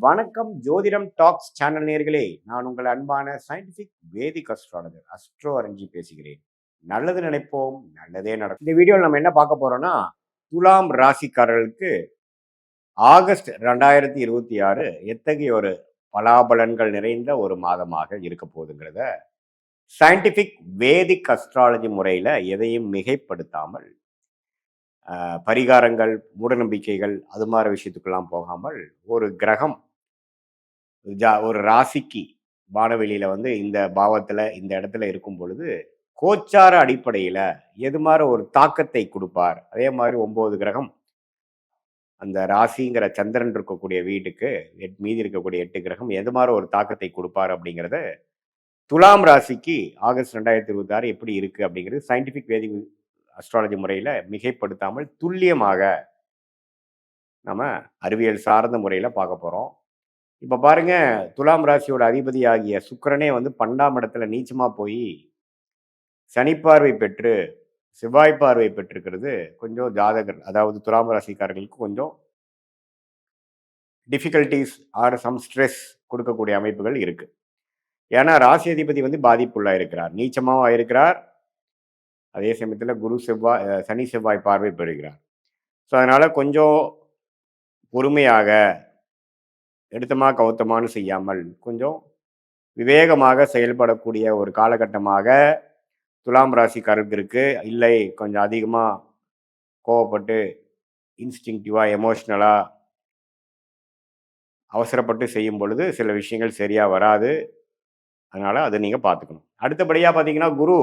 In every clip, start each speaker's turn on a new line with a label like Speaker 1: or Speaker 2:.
Speaker 1: வணக்கம் ஜோதிடம் tax channel நேயர்களே. நான் உங்கள் அன்பான சயின்டிபிக் வேதிக் அஸ்ட்ராலஜர் அஸ்ட்ரோ அரஞ்சி பேசுகிறேன். நல்லது நினைப்போம், நல்லதே நடக்கும். இந்த வீடியோவில் நம்ம என்ன பார்க்க போறோம்னா, துலாம் ராசிக்காரர்களுக்கு ஆகஸ்ட் 2026 எத்தகைய ஒரு பலாபலன்கள் நிறைந்த ஒரு மாதமாக இருக்க போகுதுங்கிறத சயின்டிபிக் வேதிக் அஸ்ட்ராலஜி முறையில் எதையும் மிகைப்படுத்தாமல் பரிகாரங்கள், மூடநம்பிக்கைகள் அது மாதிரி விஷயத்துக்கெல்லாம் போகாமல் ஒரு கிரகம் ஒரு ராசிக்கு வானவெளியில வந்து இந்த பாவத்துல இந்த இடத்துல இருக்கும் பொழுது கோச்சார அடிப்படையில எது மாதிரி ஒரு தாக்கத்தை கொடுப்பார். அதே மாதிரி 9 கிரகம் அந்த ராசிங்கிற சந்திரன் இருக்கக்கூடிய வீட்டுக்கு மீதி இருக்கக்கூடிய 8 கிரகம் எது மாதிரி ஒரு தாக்கத்தை கொடுப்பார் அப்படிங்கிறத துலாம் ராசிக்கு ஆகஸ்ட் 2026 எப்படி இருக்கு அப்படிங்கிறது சயின்டிபிக் வேதிக் அஸ்ட்ராலஜி முறையில மிகைப்படுத்தாமல் துல்லியமாக நம்ம அறிவியல் சார்ந்த முறையில பார்க்க போறோம். இப்போ பாருங்க, துலாம் ராசியோட அதிபதி ஆகிய சுக்கிரனே வந்து 12ஆம் இடத்துல நீச்சமா போய் சனி பார்வை பெற்று செவ்வாய் பார்வை பெற்றிருக்கிறது கொஞ்சம் ஜாதகர், அதாவது துலாம் ராசிக்காரர்களுக்கு கொஞ்சம் டிஃபிகல்டிஸ் ஆர் சம் ஸ்ட்ரெஸ் கொடுக்கக்கூடிய அமைப்புகள் இருக்கு. ஏன்னா ராசி அதிபதி வந்து பாதிப்புள்ளா இருக்கிறார், நீச்சமாகவும் இருக்கிறார். அதே சமயத்தில் சனி செவ்வாய் பார்வை பெறுகிறார். ஸோ அதனால கொஞ்சம் பொறுமையாக எடுத்தமா கவுத்தமானு செய்யாமல் கொஞ்சம் விவேகமாக செயல்படக்கூடிய ஒரு காலகட்டமாக துலாம் ராசிக்காரருக்கு இருக்கு. இல்லை கொஞ்சம் அதிகமாக கோவப்பட்டு இன்ஸ்டிங்டிவாக எமோஷ்னலாக அவசரப்பட்டு செய்யும் பொழுது சில விஷயங்கள் சரியாக வராது. அதனால் அதை நீங்கள் பார்த்துக்கணும். அடுத்தபடியாக பார்த்தீங்கன்னா, குரு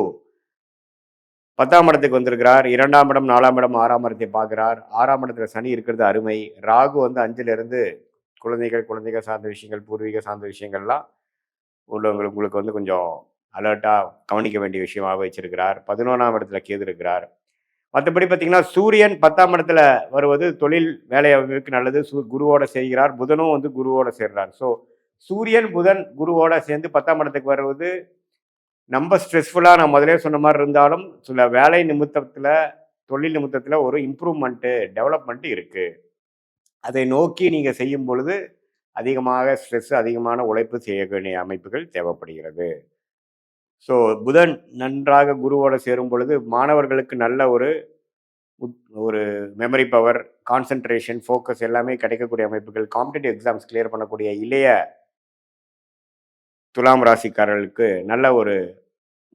Speaker 1: 10ஆம் இடத்துக்கு வந்திருக்கிறார். 2ஆம் இடம், 4ஆம் இடம், 6ஆம் இடத்தை பார்க்குறார். 6ஆம் இடத்துல சனி இருக்கிறது அருமை. ராகு வந்து 5லிருந்து குழந்தைகள் சார்ந்த விஷயங்கள், பூர்வீக சார்ந்த விஷயங்கள்லாம் உங்களுக்கு வந்து கொஞ்சம் அலர்ட்டாக கவனிக்க வேண்டிய விஷயமாக வச்சிருக்கிறார். 11ஆம் இடத்துல கேது இருக்கிறார். மற்றபடி பார்த்தீங்கன்னா, சூரியன் 10ஆம் இடத்துல வருவது தொழில் வேலை அமைப்புக்கு நல்லது. குருவோட செய்கிறார். புதனும் வந்து குருவோட சேர்றார். ஸோ சூரியன் புதன் குருவோட சேர்ந்து 10ஆம் இடத்துக்கு வருவது நம்ம ஸ்ட்ரெஸ்ஃபுல்லாக நான் முதலே சொன்ன மாதிரி இருந்தாலும் சில வேலை நிமித்தத்தில், தொழில் நிமித்தத்தில் ஒரு இம்ப்ரூவ்மெண்ட்டு, டெவலப்மெண்ட்டு இருக்குது. அதை நோக்கி நீங்கள் செய்யும் பொழுது அதிகமாக ஸ்ட்ரெஸ், அதிகமான உழைப்பு செய்ய வேண்டிய அமைப்புகள் தேவைப்படுகிறது. ஸோ புதன் நன்றாக குருவோட சேரும் பொழுது மாணவர்களுக்கு நல்ல ஒரு மெமரி பவர், கான்சன்ட்ரேஷன், ஃபோக்கஸ் எல்லாமே கிடைக்கக்கூடிய அமைப்புகள், காம்படிட்டிவ் எக்ஸாம்ஸ் கிளியர் பண்ணக்கூடிய இளைய துலாம் ராசிக்காரர்களுக்கு நல்ல ஒரு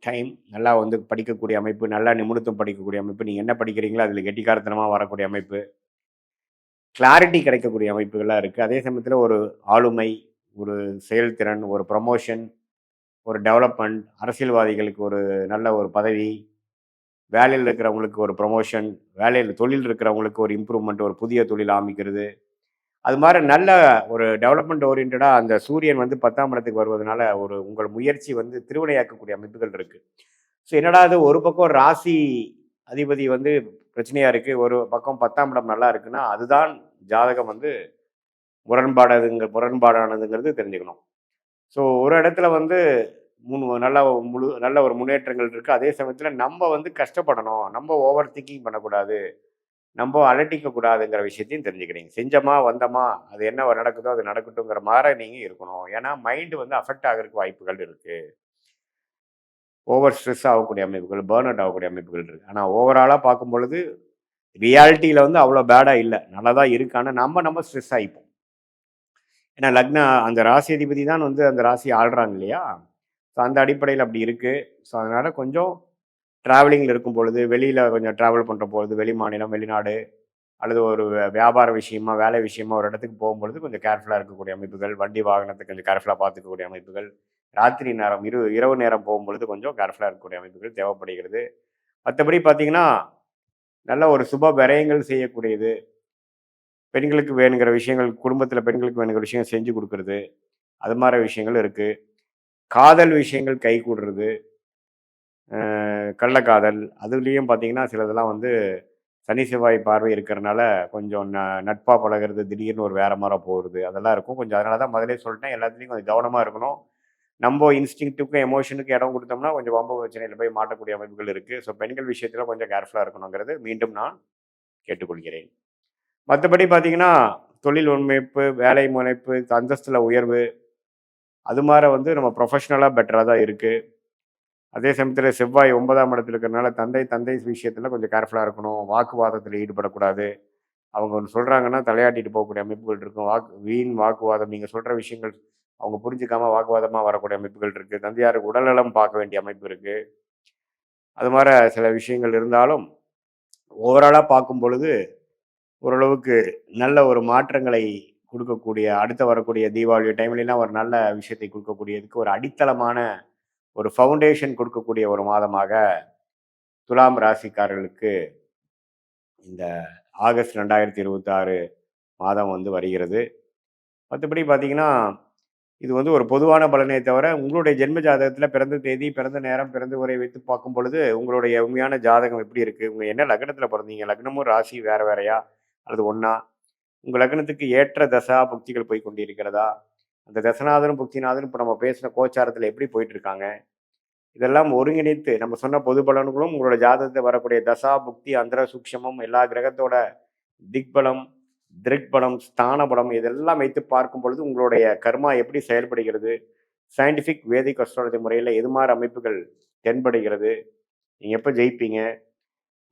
Speaker 1: டைம், நல்லா வந்து படிக்கக்கூடிய அமைப்பு, நல்லா நிமிடத்தும் படிக்கக்கூடிய அமைப்பு, நீங்கள் என்ன படிக்கிறீங்களோ அதில் கெட்டிக்காரத்தனமாக வரக்கூடிய அமைப்பு, கிளாரிட்டி கிடைக்கக்கூடிய அமைப்புகள்லாம் இருக்குது. அதே சமயத்தில் ஒரு ஆளுமை, ஒரு செயல்திறன், ஒரு ப்ரமோஷன், ஒரு டெவலப்மெண்ட், அரசியல்வாதிகளுக்கு ஒரு நல்ல ஒரு பதவி, வேலையில் இருக்கிறவங்களுக்கு ஒரு ப்ரமோஷன், தொழில் இருக்கிறவங்களுக்கு ஒரு இம்ப்ரூவ்மெண்ட், ஒரு புதிய தொழில் ஆரம்பிக்கிறது, அது மாதிரி நல்ல ஒரு டெவலப்மெண்ட் ஓரியன்டாக அந்த சூரியன் வந்து 10ஆம் இடத்துக்கு வருவதனால உங்கள் முயற்சி வந்து திருவினையாக்கக்கூடிய அமைப்புகள் இருக்குது. ஸோ என்னடா அது, ஒரு பக்கம் ராசி அதிபதி வந்து பிரச்சனையாக இருக்குது, ஒரு பக்கம் 10ஆம் இடம் நல்லா இருக்குன்னா அதுதான் ஜாதகம் வந்து முரண்பாடானதுங்கிறது தெரிஞ்சுக்கணும். ஸோ ஒரு இடத்துல வந்து நல்ல ஒரு முன்னேற்றங்கள் இருக்குது. அதே சமயத்தில் நம்ம வந்து கஷ்டப்படணும், நம்ம ஓவர் திங்கிங் பண்ணக்கூடாது, நம்ம அலட்டிக்க கூடாதுங்கிற விஷயத்தையும் தெரிஞ்சுக்கிறீங்க. செஞ்சோமா வந்தோமா, அது என்ன நடக்குதோ அது நடக்கட்டுங்கிற மாதிரி நீங்கள் இருக்கணும். ஏன்னா மைண்டு வந்து அஃபெக்ட் ஆகிறதுக்கு வாய்ப்புகள் இருக்குது. ஓவர் ஸ்ட்ரெஸ் ஆகக்கூடிய அமைப்புகள், பேர்ன் அவுட் ஆகக்கூடிய அமைப்புகள் இருக்குது. ஆனால் ஓவராலாக பார்க்கும் பொழுது ரியாலிட்டியில் வந்து அவ்வளோ பேடாக இல்லை, நல்லா தான் இருக்கு. ஆனால் நம்ம ஸ்ட்ரெஸ் ஆகிப்போம். ஏன்னா அந்த ராசி அதிபதி தான் வந்து அந்த ராசி ஆள்றாங்க இல்லையா. ஸோ அந்த அடிப்படையில் அப்படி இருக்குது. ஸோ அதனால் கொஞ்சம் ட்ராவலிங்கில் இருக்கும் பொழுது, வெளியில் கொஞ்சம் ட்ராவல் பண்ணுற பொழுது, வெளி மாநிலம், வெளிநாடு அல்லது ஒரு வியாபார விஷயமா, வேலை விஷயமா ஒரு இடத்துக்கு போகும்பொழுது கொஞ்சம் கேர்ஃபுல்லாக இருக்கக்கூடிய அமைப்புகள், வண்டி வாகனத்தை கொஞ்சம் கேர்ஃபுல்லாக பார்த்துக்கக்கூடிய அமைப்புகள், ராத்திரி நேரம் இரவு நேரம் போகும்பொழுது கொஞ்சம் கேர்ஃபுல்லாக இருக்கக்கூடிய அமைப்புகள் தேவைப்படுகிறது. மற்றபடி பார்த்தீங்கன்னா, நல்ல ஒரு சுப விரயங்கள் செய்யக்கூடியது, பெண்களுக்கு வேணுங்கிற விஷயங்கள், குடும்பத்தில் பெண்களுக்கு வேணுங்கிற விஷயம் செஞ்சு கொடுக்கறது, அது மாதிரி விஷயங்கள் இருக்குது. காதல் விஷயங்கள் கை கூடுறது, கள்ளக்காதல், அதுலேயும் பார்த்தீங்கன்னா சிலதெல்லாம் வந்து சனி செவ்வாய் பார்வை இருக்கிறனால கொஞ்சம் நட்பாக பழகிறது, திடீர்னு ஒரு வேற மாதிரி போகிறது, அதெல்லாம் இருக்கும் கொஞ்சம். அதனால தான் முதலே சொல்லிட்டேன், எல்லாத்துலேயும் கொஞ்சம் கவனமாக இருக்கணும். நம்ம இன்ஸ்டிங்க்ட்டுக்கும் எமோஷனுக்கும் இடம் கொடுத்தோம்னா கொஞ்சம் வம்பு பிரச்சனையில் போய் மாட்டக்கூடிய அமைப்புகள் இருக்குது. ஸோ பெண்கள் விஷயத்தில் கொஞ்சம் கேர்ஃபுல்லாக இருக்கணுங்கிறது மீண்டும் நான் கேட்டுக்கொள்கிறேன். மற்றபடி பார்த்தீங்கன்னா, தொழில் முனைப்பு, வேலை முனைப்பு, அந்தஸ்துல உயர்வு, அது மாதிரி வந்து நம்ம ப்ரொஃபஷனலாக பெட்டராக தான் இருக்குது. அதே சமயத்தில் செவ்வாய் 9ஆம் இடத்துல இருக்கிறதுனால தந்தை விஷயத்தில் கொஞ்சம் கேர்ஃபுல்லாக இருக்கணும். வாக்குவாதத்தில் ஈடுபடக்கூடாது. அவங்க ஒன்று சொல்கிறாங்கன்னா தலையாட்டிட்டு போகக்கூடிய அமைப்புகள் இருக்கும். வீண் வாக்குவாதம், நீங்கள் சொல்கிற விஷயங்கள் அவங்க புரிஞ்சுக்காம வாக்குவாதமாக வரக்கூடிய அமைப்புகள் இருக்குது. தந்தையாருக்கு உடல்நலம் பார்க்க வேண்டிய அமைப்பு இருக்குது. அது மாதிரி சில விஷயங்கள் இருந்தாலும் ஓவராலாக பார்க்கும் பொழுது ஓரளவுக்கு நல்ல ஒரு மாற்றங்களை கொடுக்கக்கூடிய, அடுத்து வரக்கூடிய தீபாவளி டைம்லாம் ஒரு நல்ல விஷயத்தை கொடுக்கக்கூடியதுக்கு ஒரு அடித்தளமான ஒரு ஃபவுண்டேஷன் கொடுக்கக்கூடிய ஒரு மாதமாக துலாம் ராசிக்காரர்களுக்கு இந்த ஆகஸ்ட் 2026 மாதம் வந்து வருகிறது. மற்றபடி பார்த்தீங்கன்னா, இது வந்து ஒரு பொதுவான பலனே தவிர, உங்களுடைய ஜென்ம ஜாதகத்தில் பிறந்த தேதி, பிறந்த நேரம், பிறந்த உரை வைத்து பார்க்கும் பொழுது, உங்களுடைய உண்மையான ஜாதகம் எப்படி இருக்குது, உங்கள் என்ன லக்னத்தில் பிறந்தீங்க, லக்னமும் ராசி வேறு வேறையா அல்லது ஒன்றா, உங்கள் லக்னத்துக்கு ஏற்ற தசா புக்திகள் போய் கொண்டிருக்கிறதா, அந்த தசநாதனும் புக்திநாதனும் இப்போ நம்ம பேசின கோச்சாரத்தில் எப்படி போயிட்டுருக்காங்க, இதெல்லாம் ஒருங்கிணைத்து நம்ம சொன்ன பொது பலன்களும் உங்களோட ஜாதகத்தில் வரக்கூடிய தசா புக்தி அந்தர சூக்ஷமம் எல்லா கிரகத்தோட திக்பலம், திருக்பலம், ஸ்தான பலம் இதெல்லாம் வைத்து பார்க்கும் பொழுது உங்களுடைய கர்மா எப்படி செயல்படுகிறது, சயின்டிஃபிக் வேதிக் அஸ்ட்ராலஜி முறையில் எது மாதிரி அமைப்புகள் தென்படுகிறது, நீங்கள் எப்போ ஜெயிப்பீங்க,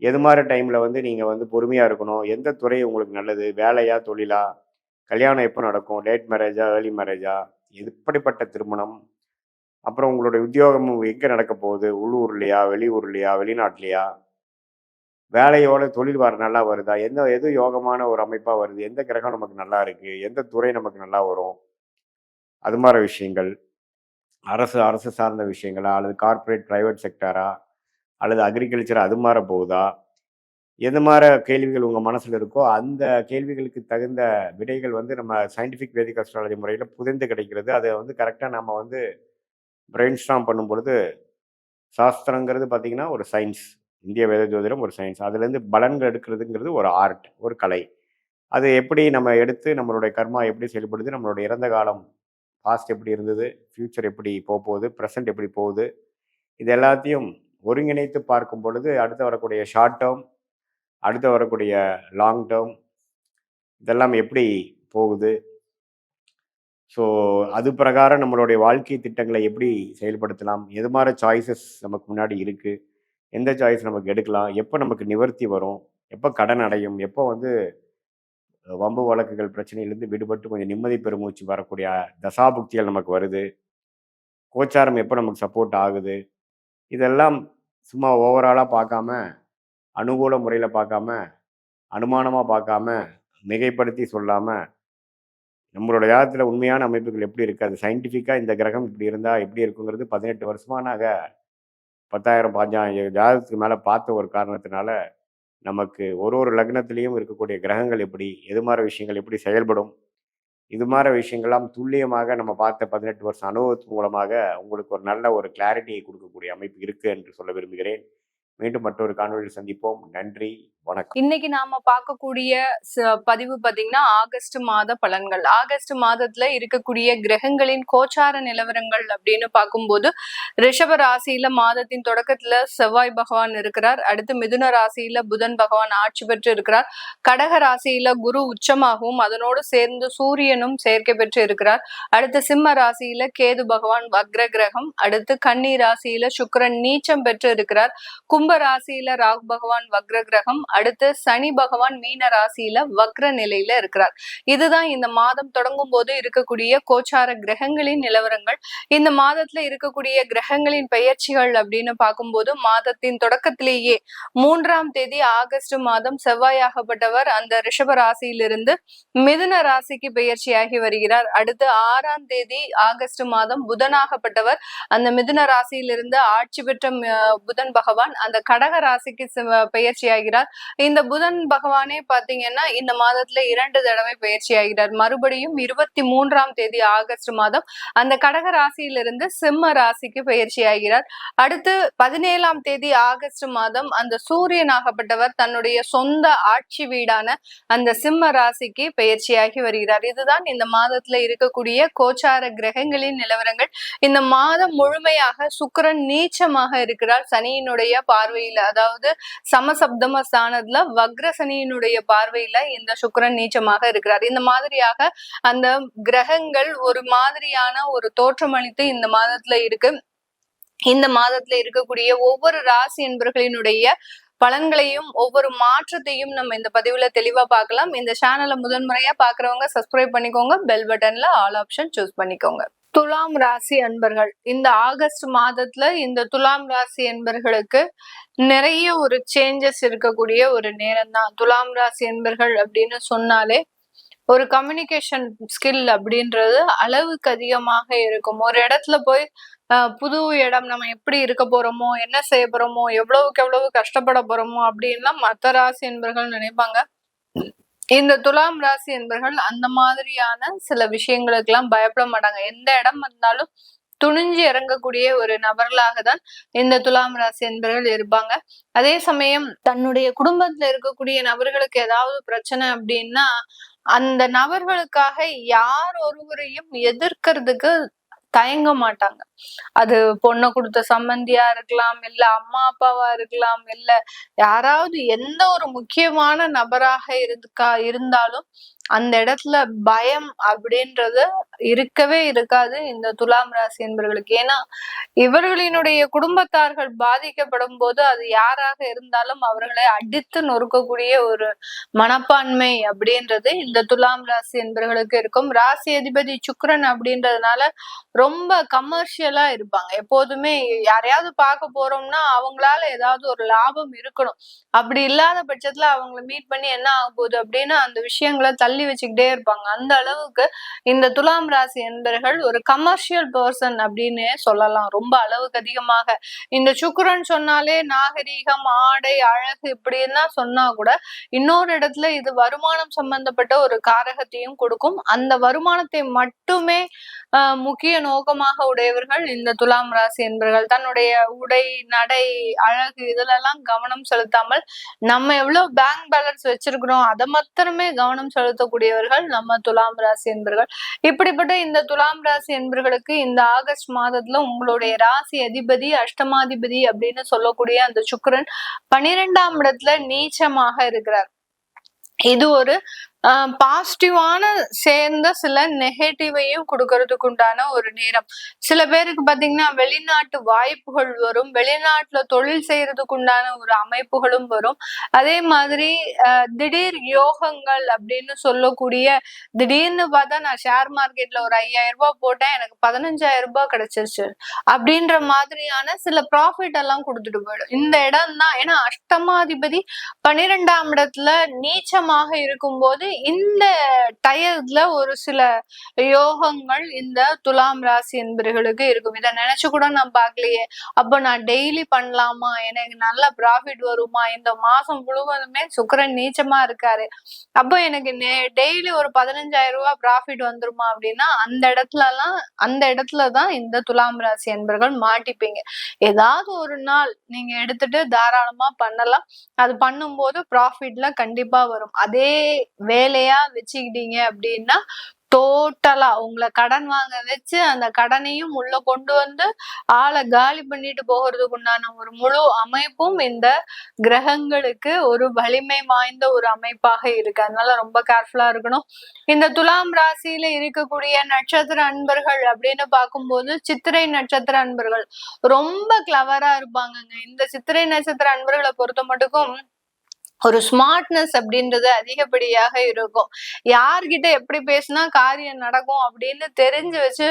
Speaker 1: எது மாதிரி டைமில் வந்து நீங்கள் வந்து பொறுமையாக இருக்கணும், எந்த துறை உங்களுக்கு நல்லது, வேலையா தொழிலா, கல்யாணம் எப்போ நடக்கும், லேட் மேரேஜா ஏர்லி மேரேஜா, எப்படிப்பட்ட திருமணம், அப்புறம் உங்களுடைய உத்தியோகம் எங்கே நடக்க போகுது, உள்ளூர்லையா வெளியூர்லையா வெளிநாட்டிலையா, வேலையோட தொழில் நல்லா வருதா, எது யோகமான ஒரு அமைப்பாக வருது, எந்த கிரகம் நமக்கு நல்லா இருக்குது, எந்த துறை நமக்கு நல்லா வரும், அது மாதிரி விஷயங்கள், அரசு சார்ந்த விஷயங்களா அல்லது கார்ப்பரேட் ப்ரைவேட் செக்டாரா அல்லது அக்ரிகல்ச்சர் அது மாதிரி போகுதா, எது மாதிரி கேள்விகள் உங்கள் மனசில் இருக்கோ அந்த கேள்விகளுக்கு தகுந்த விடைகள் வந்து நம்ம சயின்டிஃபிக் வேதிக் அஸ்ட்ராலஜி முறையில் புதைந்து கிடைக்கிறது. அதை வந்து கரெக்டாக நம்ம வந்து பிரெயின் ஸ்டாம் பண்ணும் பொழுது, சாஸ்திரங்கிறது பார்த்திங்கன்னா ஒரு சயின்ஸ், இந்திய வேத ஜோதிடம் ஒரு சயின்ஸ், அதுலேருந்து பலன்கள் எடுக்கிறதுங்கிறது ஒரு ஆர்ட், ஒரு கலை. அது எப்படி நம்ம எடுத்து நம்மளுடைய கர்மா எப்படி செயல்படுது, நம்மளுடைய இறந்த காலம் பாஸ்ட் எப்படி இருந்தது, ஃப்யூச்சர் எப்படி போகுது, ப்ரெசன்ட் எப்படி போகுது, இது எல்லாத்தையும் ஒருங்கிணைத்து பார்க்கும் பொழுது அடுத்து வரக்கூடிய ஷார்ட் டேர்ம், அடுத்து வரக்கூடிய லாங் டேர்ம் இதெல்லாம் எப்படி போகுது, ஸோ அது பிரகாரம் நம்மளுடைய வாழ்க்கை திட்டங்களை எப்படி செயல்படுத்தலாம், எது மாதிரி சாய்ஸஸ் நமக்கு முன்னாடி இருக்குது, எந்த சாய்ஸ் நமக்கு எடுக்கலாம், எப்போ நமக்கு நிவர்த்தி வரும், எப்போ கடன் அடையும், எப்போ வந்து வம்பு வழக்குகள் பிரச்சனையிலேருந்து விடுபட்டு கொஞ்சம் நிம்மதி பெருமூச்சு வரக்கூடிய தசாபுக்திகள் நமக்கு வருது, கோச்சாரம் எப்போ நமக்கு சப்போர்ட் ஆகுது, இதெல்லாம் சும்மா ஓவராலாக பார்க்காம, அனுகூல முறையில் பார்க்காம, அனுமானமாக பார்க்காம, மிகைப்படுத்தி சொல்லாமல், நம்மளோட ஜாதகத்தில் உண்மையான அமைப்புகள் எப்படி இருக்குது, அது சயின்டிஃபிக்காக இந்த கிரகம் இப்படி இருந்தால் எப்படி இருக்குங்கிறது 18 வருஷமாக நாங்கள் 10,000 15,000 ஜாதகத்துக்கு மேலே பார்த்த ஒரு காரணத்தினால நமக்கு ஒரு லக்னத்திலையும் இருக்கக்கூடிய கிரகங்கள் எப்படி, எது மாதிரி விஷயங்கள் எப்படி செயல்படும், இது மாதிரி விஷயங்கள்லாம் துல்லியமாக நம்ம பார்த்த 18 வருஷம் அனுபவத்தின் மூலமாக உங்களுக்கு ஒரு நல்ல ஒரு கிளாரிட்டியை கொடுக்கக்கூடிய அமைப்பு இருக்குது என்று சொல்ல விரும்புகிறேன். மீண்டும் மற்றொரு காணொலியில் சந்திப்போம். நன்றி, வணக்கம்.
Speaker 2: இன்னைக்கு நாம பார்க்கக்கூடிய பதிவு பாத்தீங்கன்னா ஆகஸ்ட் மாத பலன்கள். ஆகஸ்ட் மாதத்துல இருக்கக்கூடிய கிரகங்களின் கோச்சார நிலவரங்கள் அப்படின்னு பார்க்கும்போது, ரிஷப ராசியில மாதத்தின் தொடக்கத்துல செவ்வாய் பகவான் இருக்கிறார். அடுத்து மிதுன ராசியில புதன் பகவான் ஆட்சி பெற்று இருக்கிறார். கடக ராசியில குரு உச்சமாகவும் அதனோடு சேர்ந்து சூரியனும் சேர்க்கை பெற்று இருக்கிறார். அடுத்து சிம்ம ராசியில கேது பகவான் வக்ர கிரகம். அடுத்து கன்னி ராசியில சுக்கிரன் நீச்சம் பெற்று இருக்கிறார். கும்ப ராசியில ராகு பகவான் வக்ர கிரகம். அடுத்து சனி பகவான் மீன ராசியில வக்ர நிலையில இருக்கிறார். இதுதான் இந்த மாதம் தொடங்கும் போது இருக்கக்கூடிய கோச்சார கிரகங்களின் நிலவரங்கள். இந்த மாதத்துல இருக்கக்கூடிய கிரகங்களின் பெயர்ச்சிகள் அப்படின்னு பார்க்கும்போது, மாதத்தின் தொடக்கத்திலேயே 3ஆம் தேதி ஆகஸ்ட் மாதம் செவ்வாயாகப்பட்டவர் அந்த ரிஷப ராசியிலிருந்து மிதுன ராசிக்கு பெயர்ச்சியாகி வருகிறார். அடுத்து 6ஆம் தேதி ஆகஸ்ட் மாதம் புதனாகப்பட்டவர் அந்த மிதுன ராசியிலிருந்து ஆட்சி பெற்ற புதன் பகவான் அந்த கடக ராசிக்கு பெயர்ச்சி ஆகிறார். இந்த புதன் பகவானே பாத்தீங்கன்னா இந்த மாதத்துல 2 தடவை பெயர்ச்சி ஆகிறார். மறுபடியும் 23ஆம் தேதி ஆகஸ்ட் மாதம் அந்த கடக ராசியிலிருந்து சிம்ம ராசிக்கு பெயர்ச்சி ஆகிறார். அடுத்து 17ஆம் தேதி ஆகஸ்ட் மாதம் அந்த சூரியனாகப்பட்டவர் தன்னுடைய சொந்த ஆட்சி வீடான அந்த சிம்ம ராசிக்கு பெயர்ச்சியாகி வருகிறார். இதுதான் இந்த மாதத்துல இருக்கக்கூடிய கோச்சார கிரகங்களின் நிலவரங்கள். இந்த மாதம் முழுமையாக சுக்கிரன் நீச்சமாக இருக்கிறார். சனியினுடைய பார்வையில, அதாவது சமசப்தம ஸ்தான ஸ்தானத்துல வக்ரசனியினுடைய பார்வையில இந்த சுக்கிரன் நீச்சமாக இருக்கிறார். இந்த மாதிரியாக அந்த கிரகங்கள் ஒரு மாதிரியான ஒரு தோற்றமளித்து இந்த மாதத்துல இருக்கு. இந்த மாதத்துல இருக்கக்கூடிய ஒவ்வொரு ராசி என்பர்களினுடைய பலன்களையும் ஒவ்வொரு மாற்றத்தையும் நம்ம இந்த பதிவுல தெளிவா பார்க்கலாம். இந்த சேனலை முதன்முறையா பாக்குறவங்க சப்ஸ்கிரைப் பண்ணிக்கோங்க, பெல் பட்டன்ல ஆல் ஆப்ஷன் சூஸ் பண்ணிக்கோங்க. துலாம் ராசி அன்பர்கள், இந்த ஆகஸ்ட் மாதத்துல இந்த துலாம் ராசி அன்பர்களுக்கு நிறைய ஒரு சேஞ்சஸ் இருக்கக்கூடிய ஒரு நேரம் தான். துலாம் ராசி அன்பர்கள் அப்படின்னு சொன்னாலே ஒரு கம்யூனிகேஷன் ஸ்கில் அப்படின்றது அளவுக்கு அதிகமாக இருக்கும். ஒரு இடத்துல போய் புது இடம், நம்ம எப்படி இருக்க போறோமோ, என்ன செய்ய போறோமோ, எவ்வளவுக்கு எவ்வளவு கஷ்டப்பட போறோமோ அப்படின்லாம் மற்ற ராசி என்பர்கள் நினைப்பாங்க. இந்த துலாம் ராசி என்பர்கள் அந்த மாதிரியான சில விஷயங்களுக்கு எல்லாம் பயப்பட மாட்டாங்க. எந்த இடம் வந்தாலும் துணிஞ்சு இறங்கக்கூடிய ஒரு நபர்களாக தான் இந்த துலாம் ராசி என்பர்கள் இருப்பாங்க. அதே சமயம் தன்னுடைய குடும்பத்துல இருக்கக்கூடிய நபர்களுக்கு ஏதாவது பிரச்சனை அப்படின்னா அந்த நபர்களுக்காக யார் ஒருவரையும் எதிர்க்கிறதுக்கு தயங்க மாட்டாங்க. அது பொண்ணை கொடுத்த சம்பந்தியா இருக்கலாம், இல்ல அம்மா அப்பாவா இருக்கலாம், இல்ல யாராவது எந்த ஒரு முக்கியமான நபராக இருந்தாலும் அந்த இடத்துல பயம் அப்படின்றது இருக்கவே இருக்காது இந்த துலாம் ராசி என்பவர்களுக்கு. ஏன்னா இவர்களினுடைய குடும்பத்தார்கள் பாதிக்கப்படும் போது அது யாராக இருந்தாலும் அவர்களை அடித்து நொறுக்கக்கூடிய ஒரு மனப்பான்மை அப்படின்றது இந்த துலாம் ராசி என்பவர்களுக்கு இருக்கும். ராசி அதிபதி சுக்கிரன் அப்படின்றதுனால ரொம்ப கமர்ஷியலா இருப்பாங்க. எப்போதுமே யாரையாவது பார்க்க போறோம்னா அவங்களால ஏதாவது ஒரு லாபம் இருக்கணும். அப்படி இல்லாத பட்சத்துல அவங்கள மீட் பண்ணி என்ன ஆக போகுது அப்படின்னு அந்த விஷயங்களை தள்ளி வச்சுக்கிட்டே இருப்பாங்க. அந்த அளவுக்கு இந்த துலாம் ராசி என்பர்கள் ஒரு கமர்ஷியல் பர்சன் அப்படின்னு சொல்லலாம். ரொம்ப அளவுக்கு அதிகமாக இந்த சுக்கிரன் சொன்னாலே நாகரீகம், ஆடை, அழகு இப்படின்னு தான் சொன்னா கூட இன்னொரு இடத்துல இது வருமானம் சம்பந்தப்பட்ட ஒரு காரகத்தையும் கொடுக்கும். அந்த வருமானத்தை மட்டுமே முக்கிய நோக்கமாக உடையவர்கள் இந்த துலாம் ராசி என்பர்கள். தன்னுடைய உடை, நடை, அழகு இதுல எல்லாம் கவனம் செலுத்தாமல் நம்ம எவ்வளவு பேங்க் பேலன்ஸ் வச்சிருக்கிறோம் அதை மாத்திரமே கவனம் செலுத்தக்கூடியவர்கள் நம்ம துலாம் ராசி என்பர்கள். இப்படிப்பட்ட இந்த துலாம் ராசி என்பர்களுக்கு இந்த ஆகஸ்ட் மாதத்துல உங்களுடைய ராசி அதிபதி அஷ்டமாதிபதி அப்படின்னு சொல்லக்கூடிய அந்த சுக்கிரன் 12ஆம் இடத்துல நீச்சமாக இருக்கிறார். இது ஒரு பாசிட்டிவான சேர்ந்த சில நெகட்டிவையும் கொடுக்கறதுக்கு உண்டான ஒரு நேரம். சில பேருக்கு பாத்தீங்கன்னா வெளிநாட்டு வாய்ப்புகள் வரும், வெளிநாட்டுல தொழில் செய்யறதுக்கு உண்டான ஒரு அமைப்புகளும் வரும். அதே மாதிரி திடீர் யோகங்கள் அப்படின்னு சொல்லக்கூடிய, திடீர்னு பார்த்தா நான் ஷேர் மார்க்கெட்ல ஒரு 5000 ரூபாய் போட்டேன், எனக்கு 15,000 ரூபாய் கிடைச்சிருச்சு அப்படின்ற மாதிரியான சில ப்ராஃபிட் எல்லாம் கொடுத்துட்டு போயிடும் இந்த இடம் தான். ஏன்னா அஷ்டமாதிபதி 12ஆம் இடத்துல நீச்சமாக இருக்கும்போது இந்த டயர்ல ஒரு சில யோகங்கள் இந்த துலாம் ராசி என்பவர்களுக்கு இருக்கும். இதை நினைச்சு கூட நான் பார்க்கலையே, அப்ப நான் டெய்லி பண்ணலாமா, எனக்கு நல்ல ப்ராஃபிட் வருமா, இந்த மாசம் முழுவதுமே சுக்கிரன் நீச்சமா இருக்காரு, அப்போ எனக்கு டெய்லி ஒரு 15,000 ரூபாய் ப்ராஃபிட் வந்துருமா அப்படின்னா அந்த இடத்துலதான் இந்த துலாம் ராசி என்பர்கள் மாட்டிப்பீங்க. ஏதாவது ஒரு நாள் நீங்க எடுத்துட்டு தாராளமா பண்ணலாம். அது பண்ணும்போது ப்ராஃபிட்ல கண்டிப்பா வரும். அதே வேலையா வச்சுக்கிட்டீங்க அப்படின்னா டோட்டலா உங்களை கடன் வாங்க வச்சு அந்த கடனையும் உள்ள கொண்டு வந்து ஆளை காலி பண்ணிட்டு போகிறதுக்கு உண்டான ஒரு முழு அமைப்பும் இந்த கிரகங்களுக்கு ஒரு வலிமை வாய்ந்த ஒரு அமைப்பாக இருக்கு. அதனால ரொம்ப கேர்ஃபுல்லா இருக்கணும். இந்த துலாம் ராசியில இருக்கக்கூடிய நட்சத்திர அன்பர்கள் அப்படின்னு பார்க்கும்போது சித்திரை நட்சத்திர அன்பர்கள் ரொம்ப கிளவரா இருப்பாங்கங்க. இந்த சித்திரை நட்சத்திர அன்பர்களை பொறுத்த மட்டுக்கும் ஒரு ஸ்மார்ட்னஸ் அப்படின்றது அதிகப்படியாக இருக்கும். யார்கிட்ட எப்படி பேசினா காரியம் நடக்கும் அப்படின்னு தெரிஞ்சு வச்சு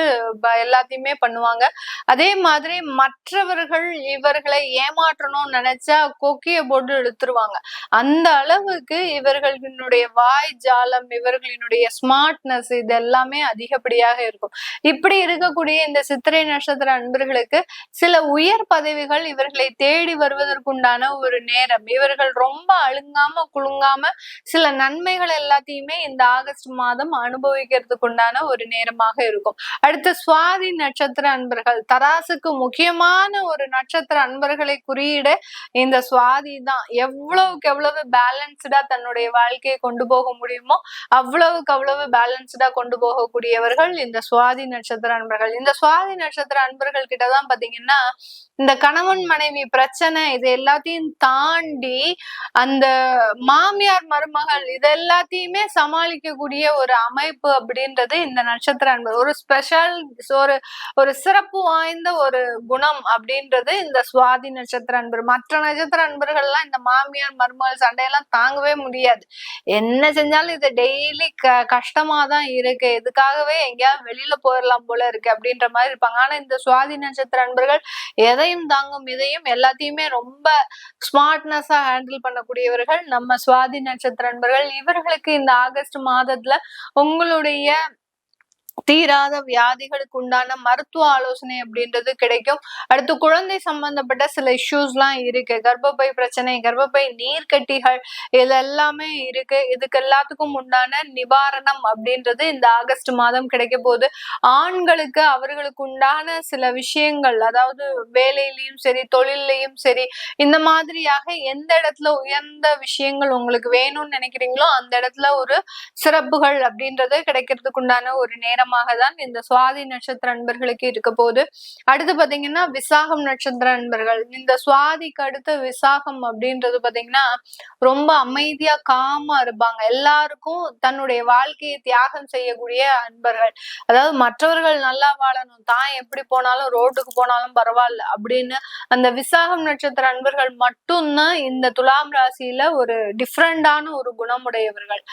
Speaker 2: எல்லாத்தையுமே பண்ணுவாங்க. அதே மாதிரி மற்றவர்கள் இவர்களை ஏமாற்றணும்னு நினைச்சா கொக்கிய போட்டு இழுத்துருவாங்க. அந்த அளவுக்கு இவர்களினுடைய வாய் ஜாலம், இவர்களினுடைய ஸ்மார்ட்னஸ் இது எல்லாமே அதிகப்படியாக இருக்கும். இப்படி இருக்கக்கூடிய இந்த சித்திரை நட்சத்திர அன்பர்களுக்கு சில உயர் பதவிகள் இவர்களை தேடி வருவதற்குண்டான ஒரு நேரம். இவர்கள் ரொம்ப அழுங்காம குலுங்காம சில நன்மைகள் எல்லாத்தையுமே இந்த ஆகஸ்ட் மாதம் அனுபவிக்கிறதுக்கு உண்டான ஒரு நேரமாக இருக்கும். அடுத்து சுவாதி நட்சத்திர அன்பர்கள், தராசுக்கு முக்கியமான ஒரு நட்சத்திர அன்பர்களை குறியிட இந்த சுவாதி தான். எவ்வளவுக்கு எவ்வளவு பேலன்ஸ்டா தன்னுடைய வாழ்க்கையை கொண்டு போக முடியுமோ அவ்வளவுக்கு அவ்வளவு பேலன்ஸ்டா கொண்டு போகக்கூடியவர்கள் இந்த சுவாதி நட்சத்திர அன்பர்கள். இந்த சுவாதி நட்சத்திர அன்பர்கள் கிட்டதான் பாத்தீங்கன்னா இந்த கணவன் மனைவி பிரச்சனை இது எல்லாத்தையும் தாண்டி அந்த இந்த மாமியார் மருமகள் இது எல்லாத்தையுமே சமாளிக்கக்கூடிய ஒரு அமைப்பு அப்படின்றது இந்த நட்சத்திர அன்பர் ஒரு ஸ்பெஷல் ஒரு ஒரு சிறப்பு வாய்ந்த ஒரு குணம் அப்படின்றது இந்த சுவாதி நட்சத்திர அன்பர். மற்ற நட்சத்திர அன்பர்கள்லாம் இந்த மாமியார் மருமகள் சண்டையெல்லாம் தாங்கவே முடியாது. என்ன செஞ்சாலும் இது டெய்லி கஷ்டமா தான் இருக்கு, இதுக்காகவே எங்கேயாவது வெளியில போயிடலாம் போல இருக்கு அப்படின்ற மாதிரி இருப்பாங்க. ஆனா இந்த சுவாதி நட்சத்திர அன்பர்கள் எதையும் தாங்கும், இதையும் எல்லாத்தையுமே ரொம்ப ஸ்மார்ட்னஸா ஹேண்டில் பண்ணக்கூடியவர்கள் நம்ம சுவாதி நட்சத்திர அன்பர்கள். இவர்களுக்கு இந்த ஆகஸ்ட் மாதத்துல உங்களுடைய தீராத வியாதிகளுக்கு உண்டான மருத்துவ ஆலோசனை அப்படின்றது கிடைக்கும். அடுத்து குழந்தை சம்பந்தப்பட்ட சில இஷ்யூஸ் எல்லாம் இருக்கு, கர்ப்பப்பை பிரச்சனை, கர்ப்பப்பை நீர்க்கட்டிகள், இது எல்லாமே இருக்கு. இதுக்கு எல்லாத்துக்கும் உண்டான நிவாரணம் அப்படின்றது இந்த ஆகஸ்ட் மாதம் கிடைக்க போகுது. ஆண்களுக்கு அவர்களுக்கு உண்டான சில விஷயங்கள், அதாவது வேலையிலயும் சரி தொழிலையும் சரி, இந்த மாதிரியாக எந்த இடத்துல உயர்ந்த விஷயங்கள் உங்களுக்கு வேணும்னு நினைக்கிறீங்களோ அந்த இடத்துல ஒரு சிறப்புகள் அப்படின்றது கிடைக்கிறதுக்கு உண்டான ஒரு நேரமாக தான் இந்த சுவாதி நட்சத்திர அன்பர்களுக்கு இருக்க போகுது. அடுத்து பாத்தீங்கன்னா விசாகம் நட்சத்திர அன்பர்கள். இந்த சுவாதிக்கு அடுத்து விசாகம் அப்படின்றது பாத்தீங்கன்னா ரொம்ப அமைதியா காமா இருப்பாங்க. எல்லாருக்கும் தன்னுடைய வாழ்க்கையை தியாகம் செய்யக்கூடிய அன்பர்கள். அதாவது மற்றவர்கள் நல்லா வாழணும், தான் எப்படி போனாலும் ரோட்டுக்கு போனாலும் பரவாயில்ல அப்படின்னு அந்த விசாகம் நட்சத்திர அன்பர்கள் மட்டும்தான் இந்த துலாம் ராசியில ஒரு டிஃப்ரெண்டான ஒரு குணமுடையவர்கள்.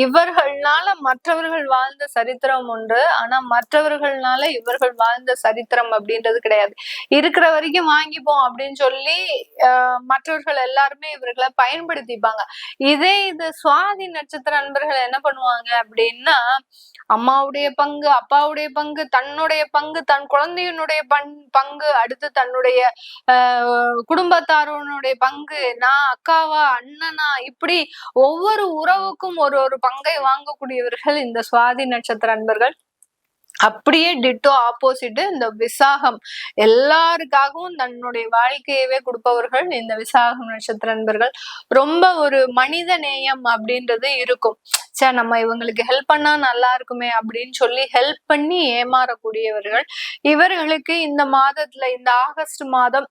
Speaker 2: இவர்கள்னால மற்றவர்கள் வாழ்ந்த சரித்திரம் உண்டு, ஆனா மற்றவர்கள்னால இவர்கள் வாழ்ந்த சரித்திரம் அப்படின்றது கிடையாது. இருக்கிற வரைக்கும் வாங்கிப்போம் அப்படின்னு சொல்லி மற்றவர்கள் எல்லாருமே இவர்களை பயன்படுத்திப்பாங்க. இதே இது சுவாதி நட்சத்திர அன்பர்கள் என்ன பண்ணுவாங்க அப்படின்னா, அம்மாவுடைய பங்கு, அப்பாவுடைய பங்கு, தன்னுடைய பங்கு, தன் குழந்தையினுடைய பங்கு, அடுத்து தன்னுடைய குடும்பத்தாரோனுடைய பங்கு, நான் அக்காவா அண்ணனா, இப்படி ஒவ்வொரு உறவுக்கும் ஒரு ஒரு பங்கை வாங்கக்கூடியவர்கள் இந்த சுவாதி நட்சத்திர அன்பர்கள். அப்படியே டிட்டோ ஆப்போசிட் இந்த விசாகம், எல்லாருக்காகவும் தன்னுடைய வாழ்க்கையவே கொடுப்பவர்கள் இந்த விசாகம் நட்சத்திர அன்பர்கள். ரொம்ப ஒரு மனித நேயம் அப்படின்றது இருக்கும். சரி, நம்ம இவங்களுக்கு ஹெல்ப் பண்ணா நல்லா இருக்குமே அப்படின்னு சொல்லி ஹெல்ப் பண்ணி ஏமாறக்கூடியவர்கள். இவர்களுக்கு இந்த மாதத்துல, இந்த ஆகஸ்ட் மாதம்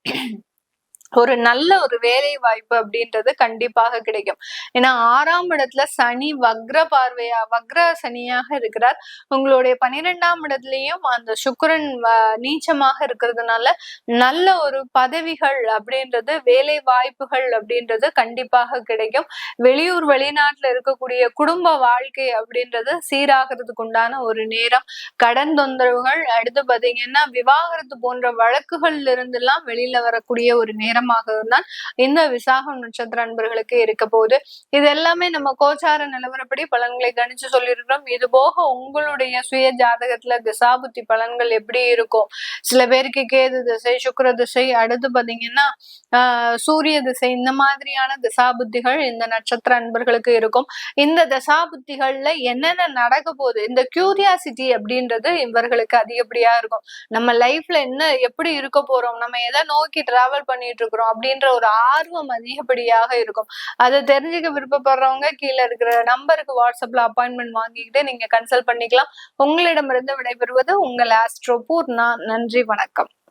Speaker 2: ஒரு நல்ல ஒரு வேலை வாய்ப்பு அப்படின்றது கண்டிப்பாக கிடைக்கும். ஏன்னா 6ஆம் இடத்துல சனி வக்ர சனியாக இருக்கிறார். உங்களுடைய 12ஆம் இடத்துலயும் அந்த சுக்கிரன் நீச்சமாக இருக்கிறதுனால நல்ல ஒரு பதவிகள் அப்படின்றது, வேலை வாய்ப்புகள் அப்படின்றது கண்டிப்பாக கிடைக்கும். வெளியூர் வெளிநாட்டுல இருக்கக்கூடிய குடும்ப வாழ்க்கை அப்படின்றது சீராகிறதுக்கு உண்டான ஒரு நேரம். கடன் தொந்தரவுகள், அடுத்து பாத்தீங்கன்னா விவாகரத்து போன்ற வழக்குகள்ல இருந்து எல்லாம் வெளியில வரக்கூடிய ஒரு நேரம் தான் இந்த விசாகம் நட்சத்திர அன்பர்களுக்கு இருக்க போகுது. இது எல்லாமே நம்ம கோச்சார நிலவரப்படி பலன்களை கணிச்சு சொல்லியிருக்கிறோம். இது போக உங்களுடைய சுய ஜாதகத்துல திசாபுத்தி பலன்கள் எப்படி இருக்கும், சில பேருக்கு கேது திசை, சுக்கிர திசை, அடுத்து பாத்தீங்கன்னா சூரிய திசை, இந்த மாதிரியான திசாபுத்திகள் இந்த நட்சத்திர அன்பர்களுக்கு இருக்கும். இந்த திசாபுத்திகள்ல என்னென்ன நடக்க போகுது, இந்த கியூரியாசிட்டி அப்படின்றது இவர்களுக்கு அதிகப்படியா இருக்கும். நம்ம லைஃப்ல என்ன எப்படி இருக்க போறோம், நம்ம எதை நோக்கி டிராவல் பண்ணிட்டு இருக்கிறோம் அப்படின்ற ஒரு ஆர்வம் அதிகப்படியாக இருக்கும். அதை தெரிஞ்சுக்க விருப்பப்படுறவங்க கீழே இருக்கிற நம்பருக்கு வாட்ஸ்அப்ல அப்பாயின்மெண்ட் வாங்கிக்கிட்டு நீங்க கன்சல்ட் பண்ணிக்கலாம். உங்களிடமிருந்து விடைபெறுவது உங்கள் ஆஸ்ட்ரோ பூர்ணா. நன்றி, வணக்கம்.